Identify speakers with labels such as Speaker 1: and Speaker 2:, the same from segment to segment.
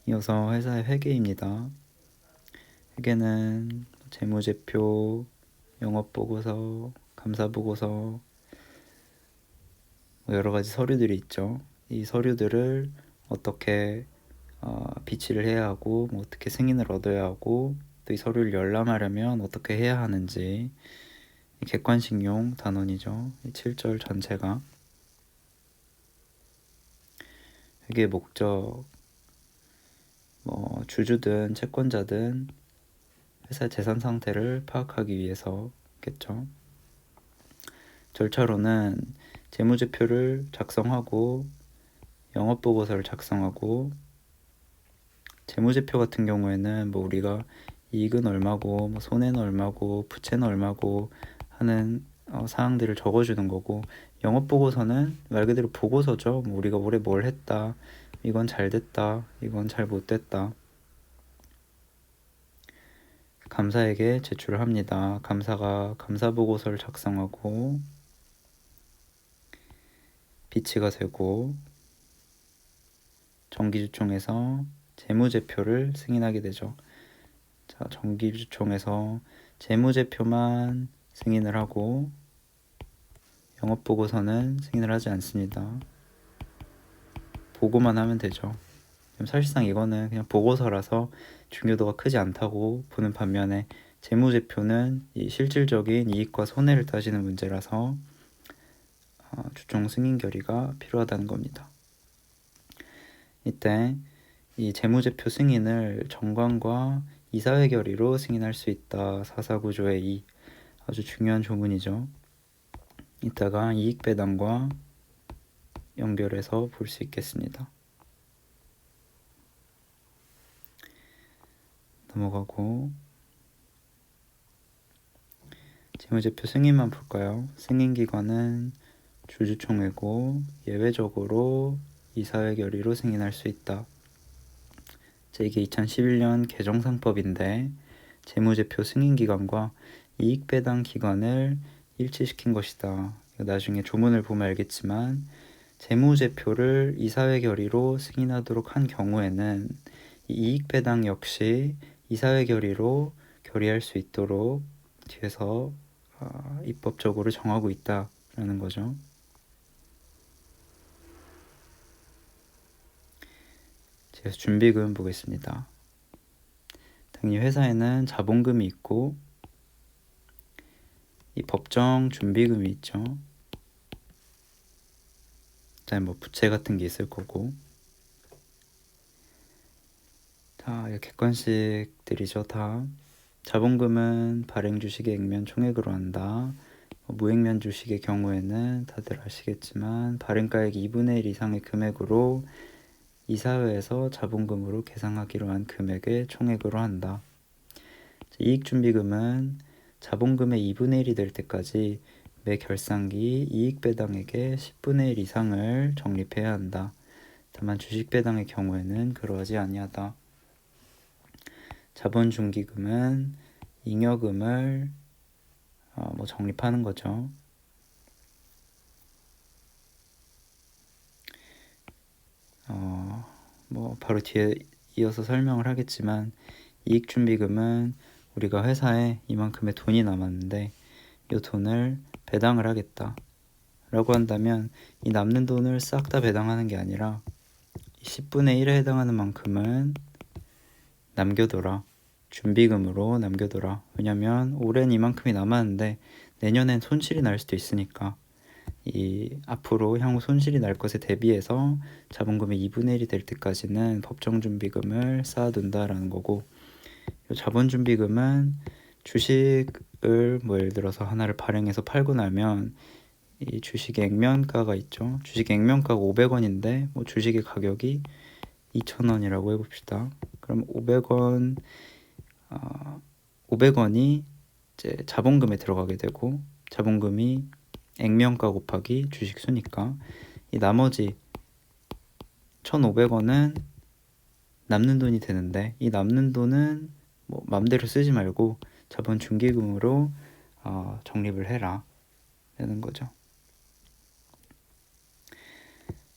Speaker 1: 이어서 회사의 회계입니다. 회계는 재무제표, 영업보고서, 감사보고서, 여러 가지 서류들이 있죠. 이 서류들을 어떻게 비치를 해야 하고, 어떻게 승인을 얻어야 하고, 또 이 서류를 열람하려면 어떻게 해야 하는지, 객관식용 단원이죠. 이 7절 전체가 회계 목적, 주주든 채권자든 회사의 재산 상태를 파악하기 위해서겠죠. 절차로는 재무제표를 작성하고 영업보고서를 작성하고, 재무제표 같은 경우에는 우리가 이익은 얼마고 손해는 얼마고 부채는 얼마고 하는 사항들을 적어주는 거고, 영업보고서는 말 그대로 보고서죠. 우리가 올해 뭘 했다, 이건 잘 됐다, 이건 잘 못 됐다. 감사에게 제출을 합니다. 감사가 감사보고서를 작성하고 비치가 되고, 정기주총에서 재무제표를 승인하게 되죠. 자, 정기주총에서 재무제표만 승인을 하고 영업보고서는 승인을 하지 않습니다. 보고만 하면 되죠. 사실상 이거는 그냥 보고서라서 중요도가 크지 않다고 보는 반면에, 재무제표는 이 실질적인 이익과 손해를 따지는 문제라서 주총 승인 결의가 필요하다는 겁니다. 이때 이 재무제표 승인을 정관과 이사회 결의로 승인할 수 있다. 4사구조의 2, 아주 중요한 조문이죠. 이따가 이익 배당과 연결해서 볼 수 있겠습니다. 넘어가고 재무제표 승인만 볼까요? 승인기관은 주주총회고 예외적으로 이사회 결의로 승인할 수 있다. 이게 2011년 개정상법인데 재무제표 승인기관과 이익배당기관을 일치시킨 것이다. 나중에 조문을 보면 알겠지만, 재무제표를 이사회 결의로 승인하도록 한 경우에는 이익배당 역시 이사회 결의로 결의할 수 있도록 뒤에서 입법적으로 정하고 있다라는 거죠. 그래서 준비금 보겠습니다. 당연히 회사에는 자본금이 있고 이 법정 준비금이 있죠. 그다음에 부채 같은 게 있을 거고. 자, 객관식들이죠. 다. 자본금은 발행 주식의 액면 총액으로 한다. 무액면 주식의 경우에는 다들 아시겠지만 발행가액 2분의 1 이상의 금액으로 이사회에서 자본금으로 계상하기로 한 금액의 총액으로 한다. 이익준비금은 자본금의 2분의 1이 될 때까지 매 결산기 이익배당액의 10분의 1 이상을 적립해야 한다. 다만 주식배당의 경우에는 그러하지 아니하다. 자본중기금은 잉여금을 적립하는 거죠. 바로 뒤에 이어서 설명을 하겠지만, 이익준비금은 우리가 회사에 이만큼의 돈이 남았는데 이 돈을 배당을 하겠다 라고 한다면, 이 남는 돈을 싹 다 배당하는 게 아니라 10분의 1에 해당하는 만큼은 남겨둬라. 준비금으로 남겨둬라. 왜냐면 올해는 이만큼이 남았는데 내년엔 손실이 날 수도 있으니까, 이 앞으로 향후 손실이 날 것에 대비해서 자본금의 2분의 1이 될 때까지는 법정준비금을 쌓아둔다라는 거고, 자본준비금은 주식을 예를 들어서 하나를 발행해서 팔고 나면 이 주식의 액면가가 있죠. 주식 액면가가 500원인데 주식의 가격이 2,000원이라고 해봅시다. 그럼 500원이 이제 자본금에 들어가게 되고, 자본금이 액면가 곱하기 주식 수니까 이 나머지 1,500원은 남는 돈이 되는데, 이 남는 돈은 맘대로 쓰지 말고 자본 중기금으로 적립을 해라 라는 거죠.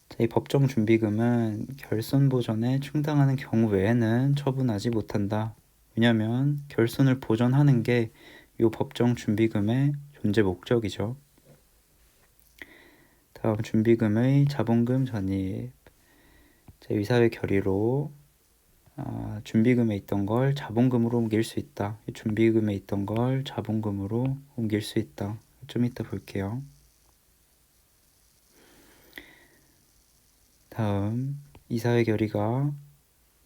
Speaker 1: 자, 이 법정 준비금은 결손 보전에 충당하는 경우 외에는 처분하지 못한다. 왜냐하면 결손을 보전하는 게 이 법정 준비금의 존재 목적이죠. 다음 준비금의 자본금 전입. 제2사회 결의로 준비금에 있던 걸 자본금으로 옮길 수 있다. 준비금에 있던 걸 자본금으로 옮길 수 있다. 좀 이따 볼게요. 다음 이사회 결의가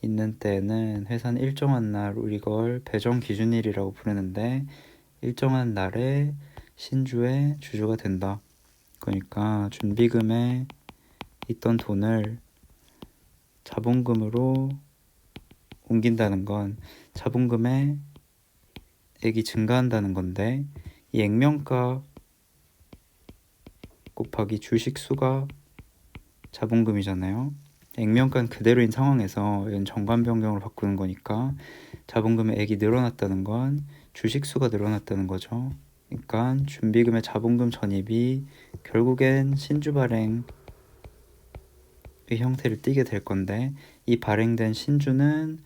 Speaker 1: 있는 때는 회사는 일정한 날 이걸 배정 기준일이라고 부르는데 일정한 날에 신주의 주주가 된다. 그러니까 준비금에 있던 돈을 자본금으로 옮긴다는 건 자본금의 액이 증가한다는 건데 이 액면가 곱하기 주식 수가 자본금이잖아요. 액면가는 그대로인 상황에서 이건 정관 변경으로 바꾸는 거니까 자본금의 액이 늘어났다는 건 주식 수가 늘어났다는 거죠. 그러니까 준비금의 자본금 전입이 결국엔 신주 발행의 형태를 띠게 될 건데 이 발행된 신주는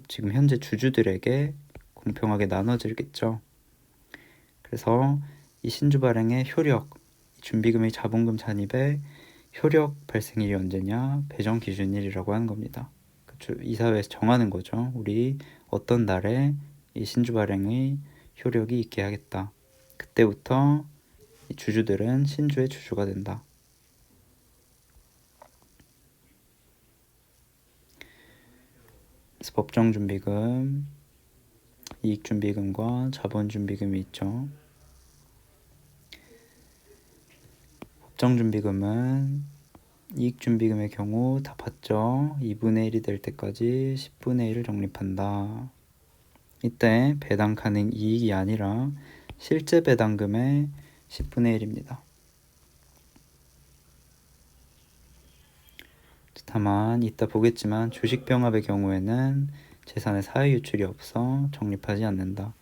Speaker 1: 지금 현재 주주들에게 공평하게 나눠지겠죠. 그래서 이 신주 발행의 효력, 준비금의 자본금 잔입의 효력 발생일이 언제냐? 배정 기준일이라고 하는 겁니다. 이사회에서 정하는 거죠. 우리 어떤 날에 이 신주 발행의 효력이 있게 하겠다. 그때부터 이 주주들은 신주의 주주가 된다. 그래서 법정준비금, 이익준비금과 자본준비금이 있죠. 법정준비금은 이익준비금의 경우 다 봤죠. 2분의 1이 될 때까지 10분의 1을 적립한다. 이때 배당 가능 이익이 아니라 실제 배당금의 10분의 1입니다. 다만 이따 보겠지만 주식병합의 경우에는 재산의 사회 유출이 없어 적립하지 않는다.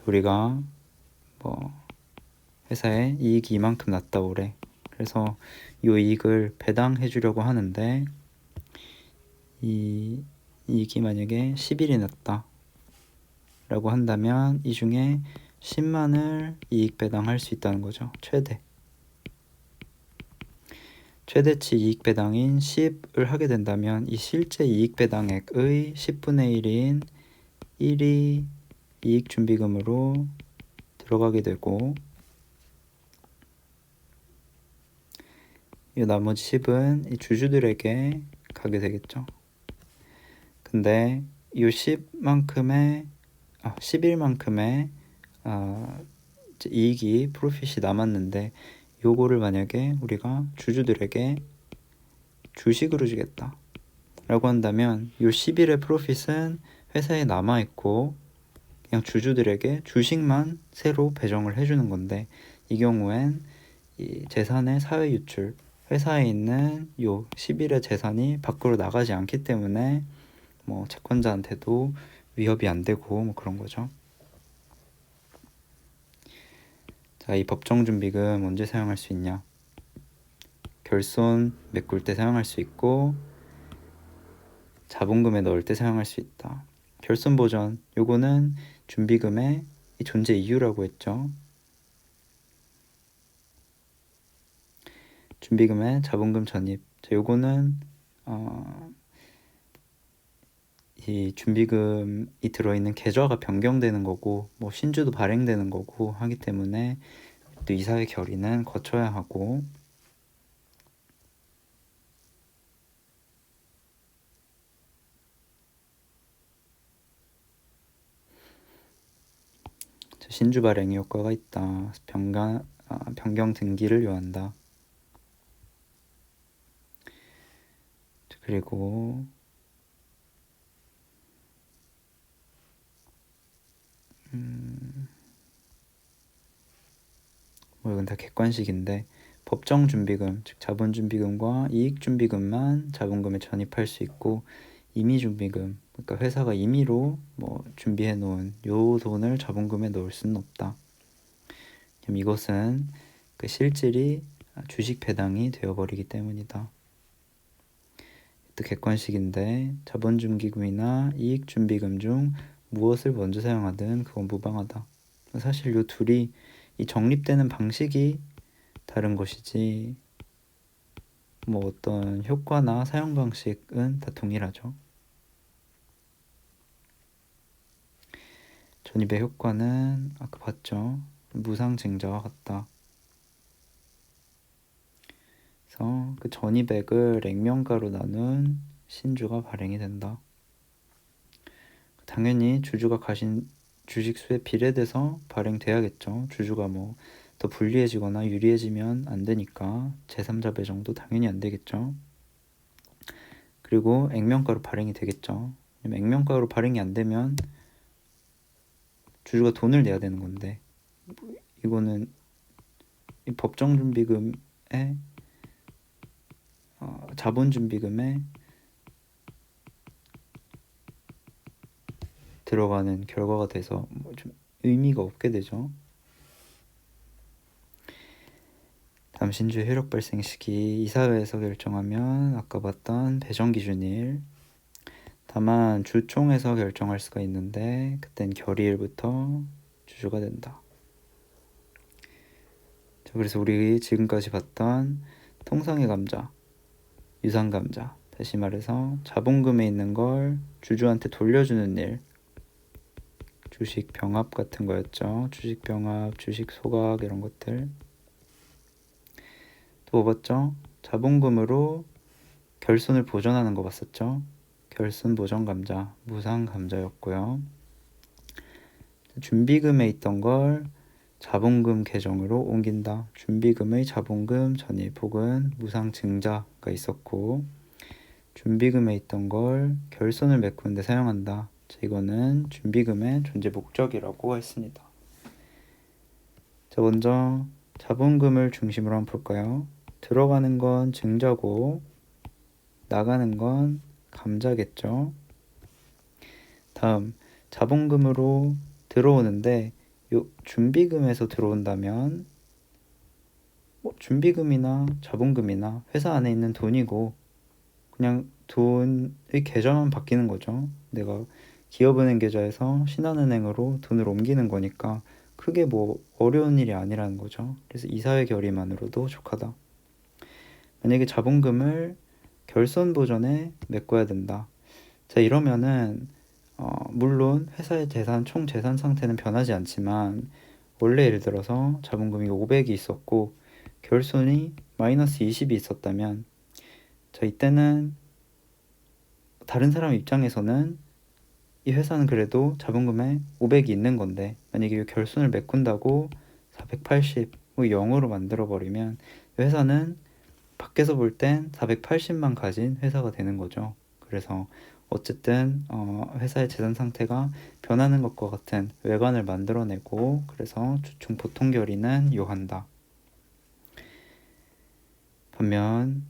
Speaker 1: 우리가 회사에 이익이 이만큼 났다 오래. 그래서 이 이익을 배당해 주려고 하는데 이 이익이 만약에 10일이 났다 라고 한다면 이 중에 10만을 이익 배당할 수 있다는 거죠. 최대치 이익 배당인 10을 하게 된다면 이 실제 이익 배당액의 10분의 1인 1이 이익 준비금으로 들어가게 되고 이 나머지 10은 이 주주들에게 가게 되겠죠. 근데 이 11만큼의 이익이 프로핏이 남았는데 요거를 만약에 우리가 주주들에게 주식으로 주겠다 라고 한다면 요 10일의 프로핏은 회사에 남아있고 그냥 주주들에게 주식만 새로 배정을 해주는 건데 이 경우엔 이 재산의 사회 유출, 회사에 있는 요 10일의 재산이 밖으로 나가지 않기 때문에 채권자한테도 위협이 안 되고 그런 거죠. 자, 이 법정준비금 언제 사용할 수 있냐? 결손 메꿀 때 사용할 수 있고 자본금에 넣을 때 사용할 수 있다. 결손 보전, 요거는 준비금의 존재 이유라고 했죠. 준비금의 자본금 전입. 자, 요거는 이 준비금이 들어있는 계좌가 변경되는 거고 신주도 발행되는 거고 하기 때문에 또 이사회 결의는 거쳐야 하고 신주 발행의 효과가 있다. 변경 등기를 요한다. 그리고 이건 다 객관식인데 법정준비금, 즉 자본준비금과 이익준비금만 자본금에 전입할 수 있고 임의준비금, 그러니까 회사가 임의로 준비해 놓은 요 돈을 자본금에 넣을 수는 없다. 그럼 이것은 그 실질이 주식 배당이 되어버리기 때문이다. 또 객관식인데 자본준비금이나 이익준비금 중 무엇을 먼저 사용하든 그건 무방하다. 사실 요 둘이 이 적립되는 방식이 다른 것이지 뭐 어떤 효과나 사용 방식은 다 동일하죠. 전입의 효과는 아까 봤죠. 무상증자와 같다. 그래서 그 전입액을 액면가로 나눈 신주가 발행이 된다. 당연히 주주가 가진 주식 수에 비례돼서 발행돼야겠죠. 주주가 뭐 더 불리해지거나 유리해지면 안 되니까 제3자 배정도 당연히 안 되겠죠. 그리고 액면가로 발행이 되겠죠. 액면가로 발행이 안 되면 주주가 돈을 내야 되는 건데 이거는 이 법정준비금에 자본준비금에 들어가는 결과가 돼서 뭐 좀 의미가 없게 되죠. 다음 신주의 효력 발생 시기 이사회에서 결정하면 아까 봤던 배정기준일. 다만 주총에서 결정할 수가 있는데 그땐 결의일부터 주주가 된다. 자, 그래서 우리 지금까지 봤던 통상의 감자, 유상감자, 다시 말해서 자본금에 있는 걸 주주한테 돌려주는 일, 주식 병합 같은 거였죠. 주식 병합, 주식 소각 이런 것들. 또 뭐 봤죠? 자본금으로 결손을 보전하는 거 봤었죠. 결손 보전 감자, 무상 감자였고요. 준비금에 있던 걸 자본금 계정으로 옮긴다. 준비금의 자본금 전입 혹은 무상 증자가 있었고 준비금에 있던 걸 결손을 메꾸는 데 사용한다. 자, 이거는 준비금의 존재 목적이라고 했습니다. 자, 먼저 자본금을 중심으로 한번 볼까요? 들어가는 건 증자고 나가는 건 감자겠죠. 다음 자본금으로 들어오는데 요 준비금에서 들어온다면 뭐 준비금이나 자본금이나 회사 안에 있는 돈이고 그냥 돈의 계좌만 바뀌는 거죠. 내가 기업은행 계좌에서 신한은행으로 돈을 옮기는 거니까 크게 뭐 어려운 일이 아니라는 거죠. 그래서 이사회 결의만으로도 족하다. 만약에 자본금을 결손 보전에 메꿔야 된다. 자, 이러면은 물론 회사의 재산 총 재산 상태는 변하지 않지만 원래 예를 들어서 자본금이 500이 있었고 결손이 마이너스 20이 있었다면 자, 이때는 다른 사람 입장에서는 이 회사는 그래도 자본금에 500이 있는 건데 만약에 결손을 메꾼다고 480 0으로 만들어 버리면 회사는 밖에서 볼 땐 480만 가진 회사가 되는 거죠. 그래서 어쨌든 회사의 재산 상태가 변하는 것과 같은 외관을 만들어내고 그래서 주총 보통 결의는 요한다. 반면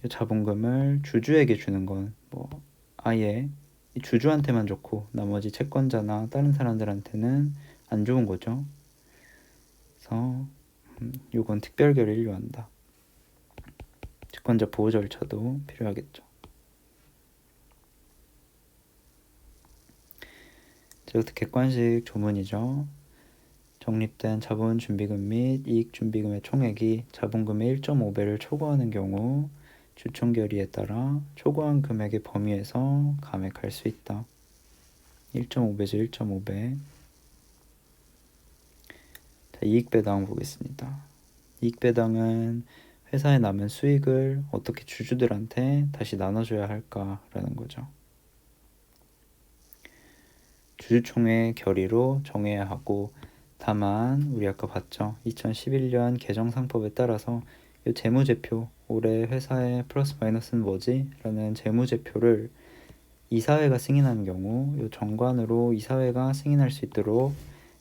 Speaker 1: 자본금을 주주에게 주는 건 뭐 아예 주주한테만 좋고 나머지 채권자나 다른 사람들한테는 안 좋은 거죠. 그래서 요건 특별 결의를 요한다. 채권자 보호 절차도 필요하겠죠. 이것도 객관식 조문이죠. 적립된 자본 준비금 및 이익 준비금의 총액이 자본금의 1.5배를 초과하는 경우 주총 결의에 따라 초과한 금액의 범위에서 감액할 수 있다. 1.5배죠. 1.5배. 자, 이익배당 보겠습니다. 이익배당은 회사에 남은 수익을 어떻게 주주들한테 다시 나눠줘야 할까라는 거죠. 주주총회 결의로 정해야 하고 다만 우리 아까 봤죠. 2011년 개정상법에 따라서 이 재무제표 올해 회사의 플러스 마이너스는 뭐지? 라는 재무제표를 이사회가 승인하는 경우 이 정관으로 이사회가 승인할 수 있도록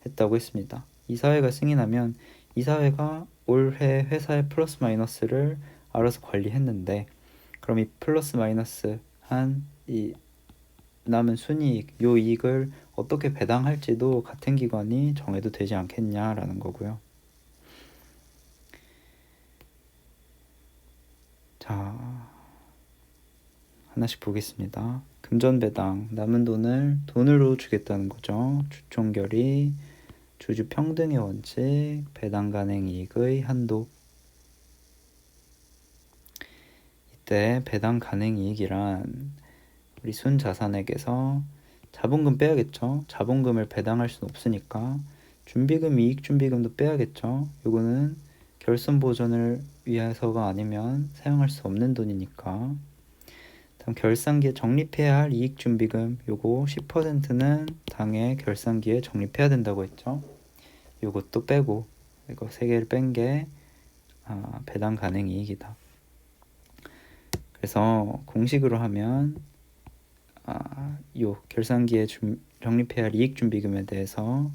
Speaker 1: 했다고 했습니다. 이사회가 승인하면 이사회가 올해 회사의 플러스 마이너스를 알아서 관리했는데 그럼 이 플러스 마이너스 한 이 남은 순이익, 요 이익을 어떻게 배당할지도 같은 기관이 정해도 되지 않겠냐라는 거고요. 자, 하나씩 보겠습니다. 금전배당, 남은 돈을 돈으로 주겠다는 거죠. 주총결의, 주주 평등의 원칙, 배당 간행 이익의 한도. 이때 배당 간행 이익이란 우리 순자산액에서 자본금 빼야겠죠. 자본금을 배당할 수는 없으니까 준비금, 이익준비금도 빼야겠죠. 요거는 결손보전을 위해서가 아니면 사용할 수 없는 돈이니까. 다음 결산기에 적립해야 할 이익준비금, 요거 10%는 당해 결산기에 적립해야 된다고 했죠. 요것도 빼고, 이거 3개를 뺀 게 배당 간행 이익이다. 그래서 공식으로 하면 요 결산기에 적립해야 할 이익준비금에 대해서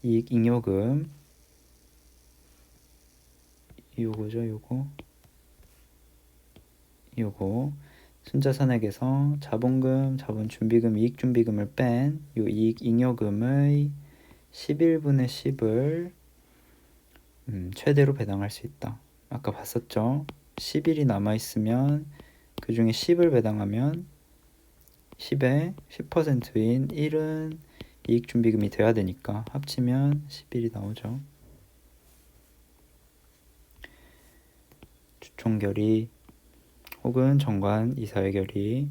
Speaker 1: 이익잉여금, 요거죠. 요거 순자산액에서 자본금, 자본준비금, 이익준비금을 뺀 요 이익잉여금의 11분의 10을 최대로 배당할 수 있다. 아까 봤었죠. 10일이 남아있으면 그 중에 10을 배당하면 10의 10%인 1은 이익준비금이 돼야 되니까 합치면 11이 나오죠. 주총결의 혹은 정관 이사회 결의.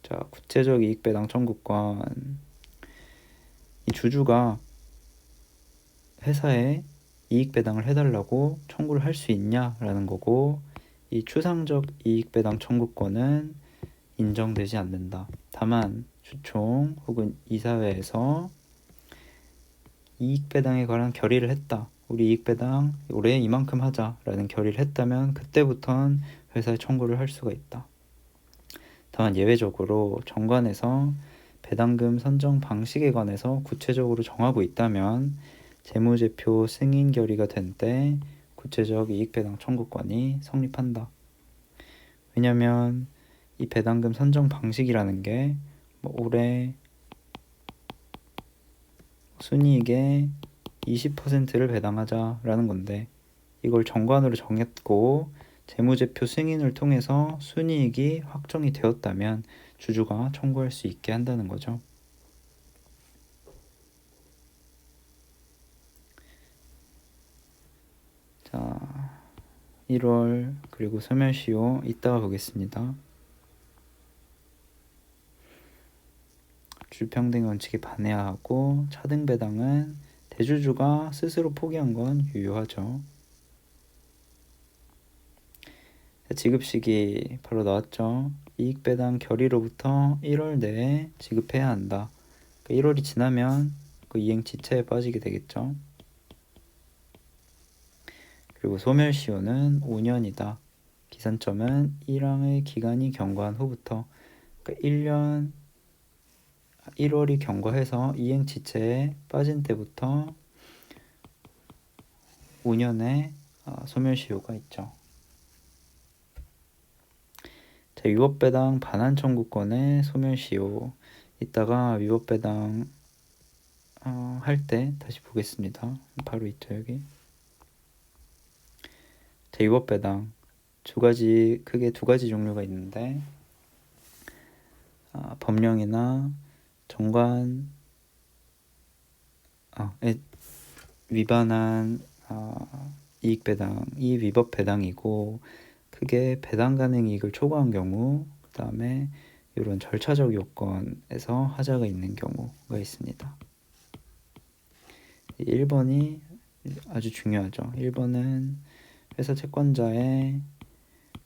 Speaker 1: 자, 구체적 이익배당 청구권. 이 주주가 회사에 이익배당을 해달라고 청구를 할 수 있냐라는 거고, 이 추상적 이익배당 청구권은 인정되지 않는다. 다만 주총 혹은 이사회에서 이익배당에 관한 결의를 했다. 우리 이익배당 올해 이만큼 하자라는 결의를 했다면 그때부터는 회사에 청구를 할 수가 있다. 다만 예외적으로 정관에서 배당금 선정 방식에 관해서 구체적으로 정하고 있다면 재무제표 승인 결의가 된 때 구체적 이익배당 청구권이 성립한다. 왜냐하면 이 배당금 선정 방식이라는 게 올해 순이익의 20%를 배당하자라는 건데, 이걸 정관으로 정했고 재무제표 승인을 통해서 순이익이 확정이 되었다면 주주가 청구할 수 있게 한다는 거죠. 자, 1월 그리고 소멸시효 이따가 보겠습니다. 주주평등 원칙에 반해야 하고 차등배당은 대주주가 스스로 포기한 건 유효하죠. 지급시기 바로 나왔죠. 이익배당 결의로부터 1월 내에 지급해야 한다. 1월이 지나면 그 이행지체에 빠지게 되겠죠. 그리고 소멸시효는 5년이다. 기산점은 1항의 기간이 경과한 후부터, 그러니까 1년 1월이 경과해서 이행지체에 빠진 때부터 5년의 소멸시효가 있죠. 자, 위법배당 반환 청구권의 소멸시효. 이따가 위법배당 할 때 다시 보겠습니다. 바로 있죠, 여기. 자, 위법배당 크게 두 가지 종류가 있는데, 법령이나 정관 위반한 이익배당이 위법배당이고, 크게 배당 가능 이익을 초과한 경우, 그 다음에 이런 절차적 요건에서 하자가 있는 경우가 있습니다. 1번이 아주 중요하죠. 1번은 회사 채권자의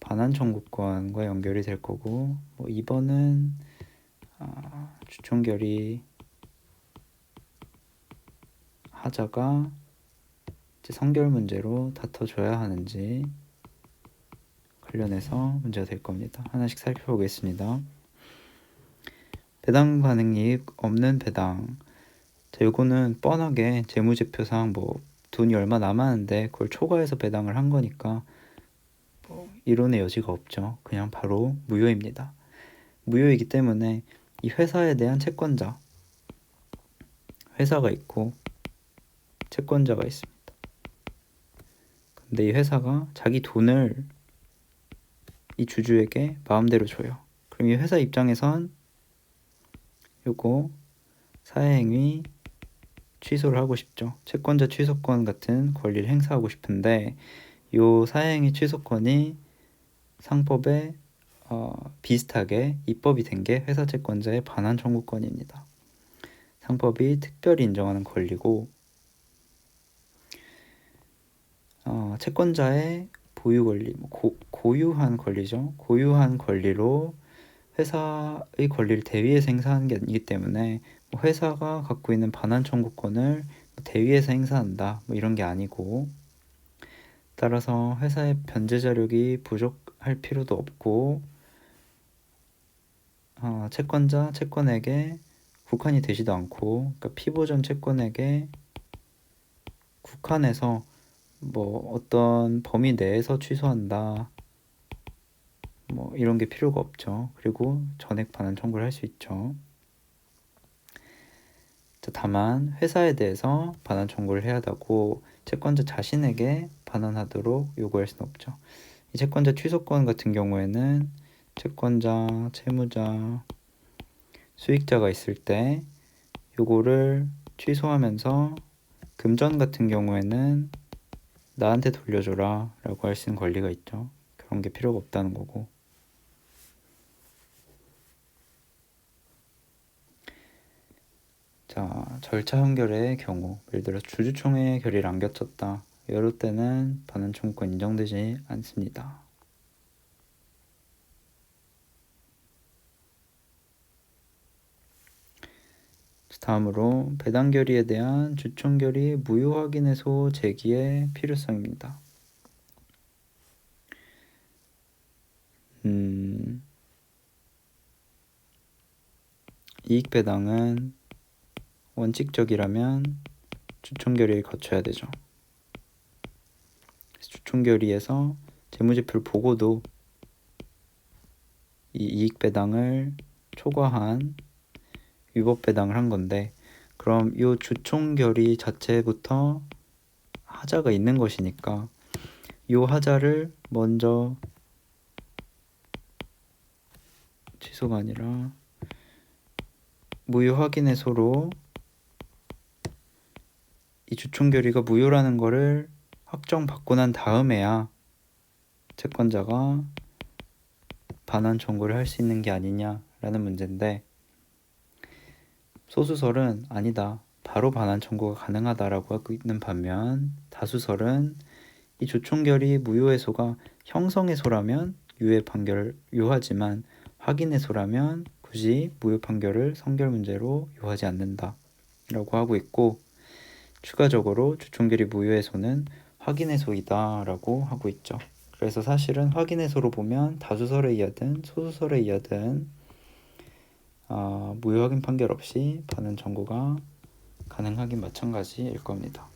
Speaker 1: 반환 청구권과 연결이 될 거고, 2번은 주총결의 하자가 이제 성결 문제로 다퉈줘야 하는지 관련해서 문제가 될 겁니다. 하나씩 살펴보겠습니다. 배당 가능 이익 없는 배당. 자, 요거는 뻔하게 재무제표상 돈이 얼마 남았는데 그걸 초과해서 배당을 한 거니까 이론의 여지가 없죠. 그냥 바로 무효입니다. 무효이기 때문에 이 회사에 대한 채권자, 회사가 있고 채권자가 있습니다. 근데 이 회사가 자기 돈을 이 주주에게 마음대로 줘요. 그럼 이 회사 입장에선 요거 사회행위 취소를 하고 싶죠. 채권자 취소권 같은 권리를 행사하고 싶은데 요 사회행위 취소권이 상법에 비슷하게 입법이 된 게 회사 채권자의 반환 청구권입니다. 상법이 특별히 인정하는 권리고 채권자의 보유 권리, 고유한 권리죠. 고유한 권리로 회사의 권리를 대위에서 행사하는 게 아니기 때문에 회사가 갖고 있는 반환 청구권을 대위에서 행사한다 이런 게 아니고, 따라서 회사의 변제 자력이 부족할 필요도 없고 채권자, 채권에게 국한이 되지도 않고, 그러니까 피보전 채권에게 국한해서 어떤 범위 내에서 취소한다 이런 게 필요가 없죠. 그리고 전액 반환 청구를 할 수 있죠. 다만 회사에 대해서 반환 청구를 해야 하고 채권자 자신에게 반환하도록 요구할 수는 없죠. 이 채권자 취소권 같은 경우에는 채권자, 채무자, 수익자가 있을 때 요거를 취소하면서 금전 같은 경우에는 나한테 돌려줘라 라고 할 수 있는 권리가 있죠. 그런 게 필요가 없다는 거고. 자, 절차 연결의 경우, 예를 들어 주주총회 결의를 안 갖췄다. 이럴 때는 반환 청구권 인정되지 않습니다. 다음으로 배당 결의에 대한 주총 결의 무효 확인해소 제기의 필요성입니다. 이익 배당은 원칙적이라면 주총 결의를 거쳐야 되죠. 주총 결의에서 재무제표를 보고도 이 이익 배당을 초과한 위법 배당을 한 건데, 그럼 이 주총 결의 자체부터 하자가 있는 것이니까 이 하자를 먼저 취소가 아니라 무효 확인해소로 이 주총 결의가 무효라는 거를 확정받고 난 다음에야 채권자가 반환 청구를 할 수 있는 게 아니냐라는 문제인데, 소수설은 아니다, 바로 반환 청구가 가능하다라고 하고 있는 반면 다수설은 이 주총결의 무효해소가 형성해소라면 유하지만 확인해소라면 굳이 무효 판결을 성결 문제로 유하지 않는다 라고 하고 있고, 추가적으로 주총결의 무효해소는 확인해소이다 라고 하고 있죠. 그래서 사실은 확인해소로 보면 다수설에 의하든 소수설에 의하든 무효 확인 판결 없이 반환 청구가 가능하긴 마찬가지일 겁니다.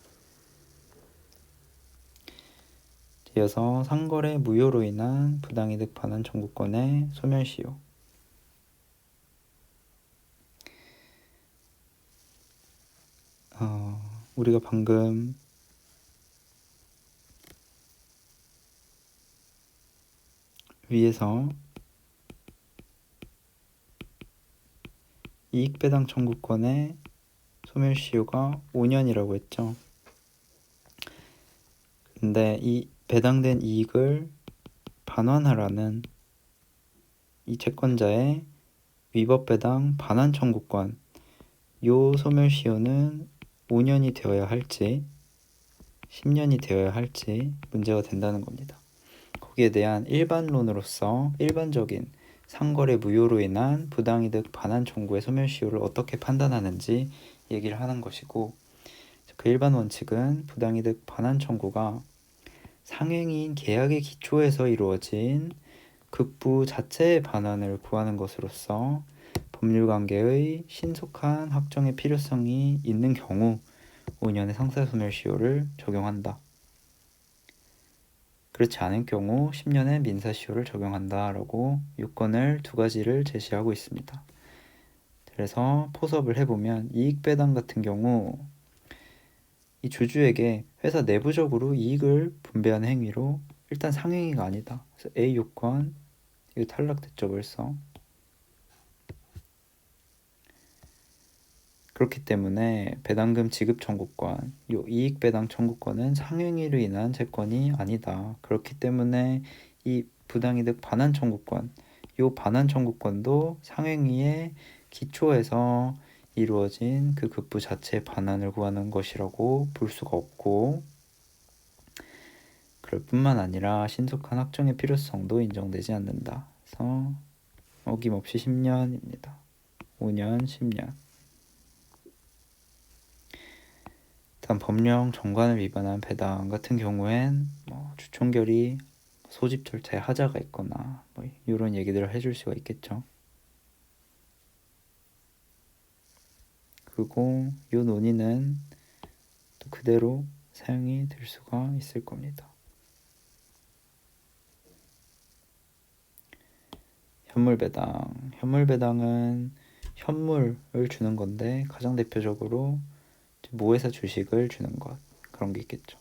Speaker 1: 이어서 상거래 무효로 인한 부당이득 반환 청구권의 소멸시효. 우리가 방금 위에서 이익배당 청구권의 소멸시효가 5년이라고 했죠. 근데 이 배당된 이익을 반환하라는 이 채권자의 위법배당 반환 청구권, 요 소멸시효는 5년이 되어야 할지 10년이 되어야 할지 문제가 된다는 겁니다. 거기에 대한 일반론으로서 일반적인 상거래 무효로 인한 부당이득 반환 청구의 소멸시효를 어떻게 판단하는지 얘기를 하는 것이고, 그 일반 원칙은 부당이득 반환 청구가 상행위인 계약의 기초에서 이루어진 극부 자체의 반환을 구하는 것으로서 법률관계의 신속한 확정의 필요성이 있는 경우 5년의 상사소멸시효를 적용한다. 그렇지 않은 경우 10년의 민사시효를 적용한다라고 요건을 두 가지를 제시하고 있습니다. 그래서 포섭을 해보면 이익배당 같은 경우 이 주주에게 회사 내부적으로 이익을 분배하는 행위로 일단 상행위가 아니다. 그래서 A 요건 이거 탈락됐죠 벌써. 그렇기 때문에 배당금 지급 청구권, 요 이익 배당 청구권은 상행위로 인한 채권이 아니다. 그렇기 때문에 이 부당이득 반환 청구권, 요 반환 청구권도 상행위의 기초에서 이루어진 그 급부 자체의 반환을 구하는 것이라고 볼 수가 없고, 그럴 뿐만 아니라 신속한 확정의 필요성도 인정되지 않는다. 그래서 어김없이 10년입니다. 5년, 10년. 다음 법령 정관을 위반한 배당 같은 경우엔 주총결의 소집 절차에 하자가 있거나 이런 얘기들을 해줄 수가 있겠죠. 그리고 이 논의는 또 그대로 사용이 될 수가 있을 겁니다. 현물배당. 현물배당은 현물을 주는 건데 가장 대표적으로 모회사 주식을 주는 것, 그런 게 있겠죠.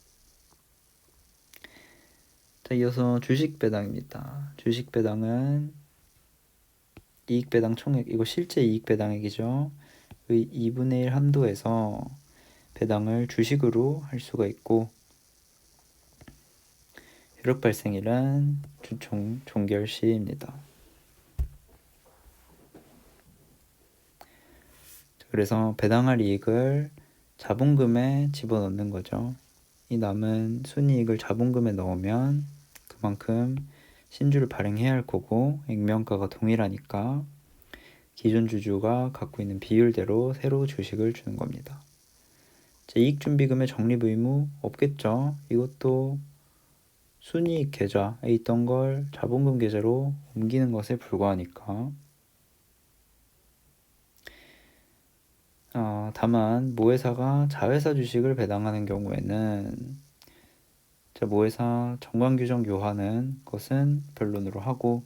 Speaker 1: 자, 이어서 주식배당입니다. 주식배당은 이익배당 총액, 이거 실제 이익배당액이죠. 의 2분의 1 한도에서 배당을 주식으로 할 수가 있고, 효력 발생일은 주총 종결 시입니다. 그래서 배당할 이익을 자본금에 집어넣는 거죠. 이 남은 순이익을 자본금에 넣으면 그만큼 신주를 발행해야 할 거고, 액면가가 동일하니까 기존 주주가 갖고 있는 비율대로 새로 주식을 주는 겁니다. 이익준비금의 적립 의무 없겠죠. 이것도 순이익 계좌에 있던 걸 자본금 계좌로 옮기는 것에 불과하니까. 다만 모회사가 자회사 주식을 배당하는 경우에는 모회사 정관규정 요하는 것은 변론으로 하고,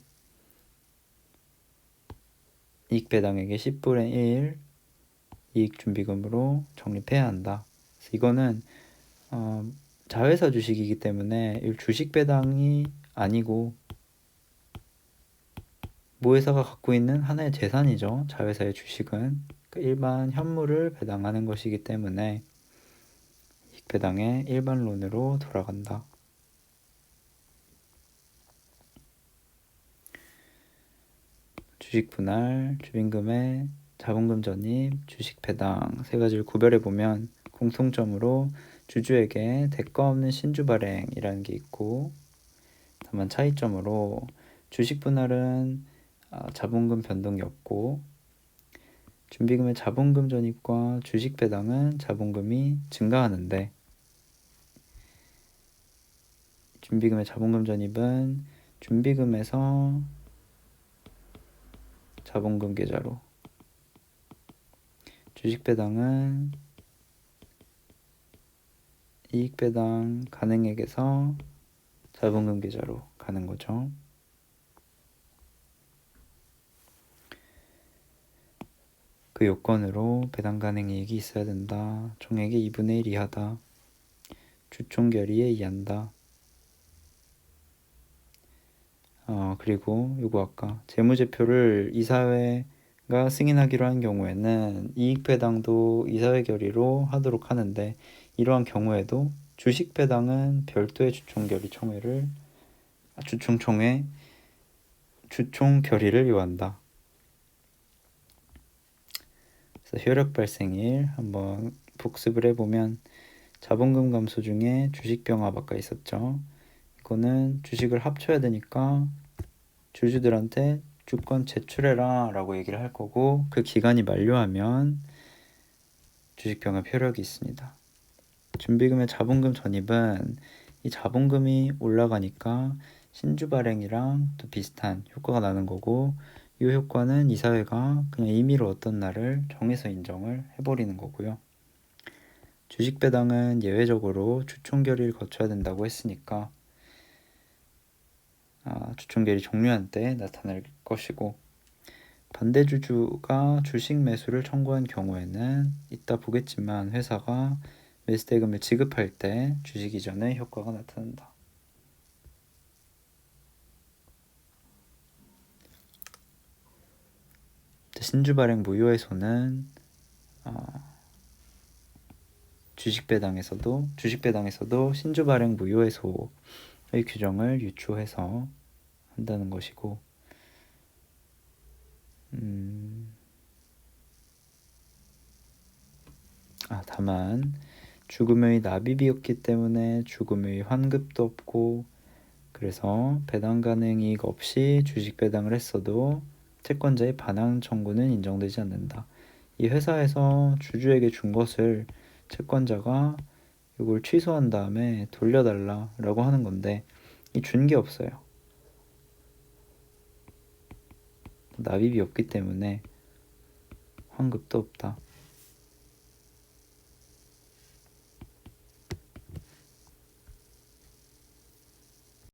Speaker 1: 이익배당액의 10분의 1 이익준비금으로 적립해야 한다. 그래서 이거는 자회사 주식이기 때문에 주식배당이 아니고 모회사가 갖고 있는 하나의 재산이죠. 자회사의 주식은 일반 현물을 배당하는 것이기 때문에 이익배당의 일반론으로 돌아간다. 주식 분할, 주빈금의 자본금 전입, 주식 배당 세 가지를 구별해 보면 공통점으로 주주에게 대가 없는 신주 발행이라는 게 있고, 다만 차이점으로 주식 분할은 자본금 변동이 없고, 준비금의 자본금 전입과 주식 배당은 자본금이 증가하는데, 준비금의 자본금 전입은 준비금에서 자본금 계좌로, 주식 배당은 이익 배당 간행액에서 자본금 계좌로 가는 거죠. 그 요건으로 배당 간행 이익이 있어야 된다. 총액의 2분의 1 이하다. 주총 결의에 의한다. 그리고 요거 아까 재무제표를 이사회가 승인하기로 한 경우에는 이익 배당도 이사회 결의로 하도록 하는데, 이러한 경우에도 주식 배당은 별도의 주총 결의를 요한다. 그래서 효력 발생일 한번 복습을 해보면 자본금 감소 중에 주식 병합 아까 있었죠. 이거는 주식을 합쳐야 되니까 주주들한테 주권 제출해라 라고 얘기를 할 거고, 그 기간이 만료하면 주식 병합 효력이 있습니다. 준비금의 자본금 전입은 이 자본금이 올라가니까 신주 발행이랑 또 비슷한 효과가 나는 거고, 이 효과는 이사회가 그냥 임의로 어떤 날을 정해서 인정을 해버리는 거고요. 주식 배당은 예외적으로 주총 결의를 거쳐야 된다고 했으니까 주총 결의 종료한 때 나타날 것이고, 반대 주주가 주식 매수를 청구한 경우에는 이따 보겠지만 회사가 매수대금을 지급할 때 주식 이전의 효과가 나타난다. 신주 발행 무효해소는 주식 배당에서도 신주 발행 무효해소의 규정을 유추해서 한다는 것이고, 다만 죽음의 납입이었기 때문에 죽음의 환급도 없고, 그래서 배당 가능 이익 없이 주식 배당을 했어도 채권자의 반환 청구는 인정되지 않는다. 이 회사에서 주주에게 준 것을 채권자가 이걸 취소한 다음에 돌려달라라고 하는 건데, 이 준 게 없어요. 납입이 없기 때문에 환급도 없다.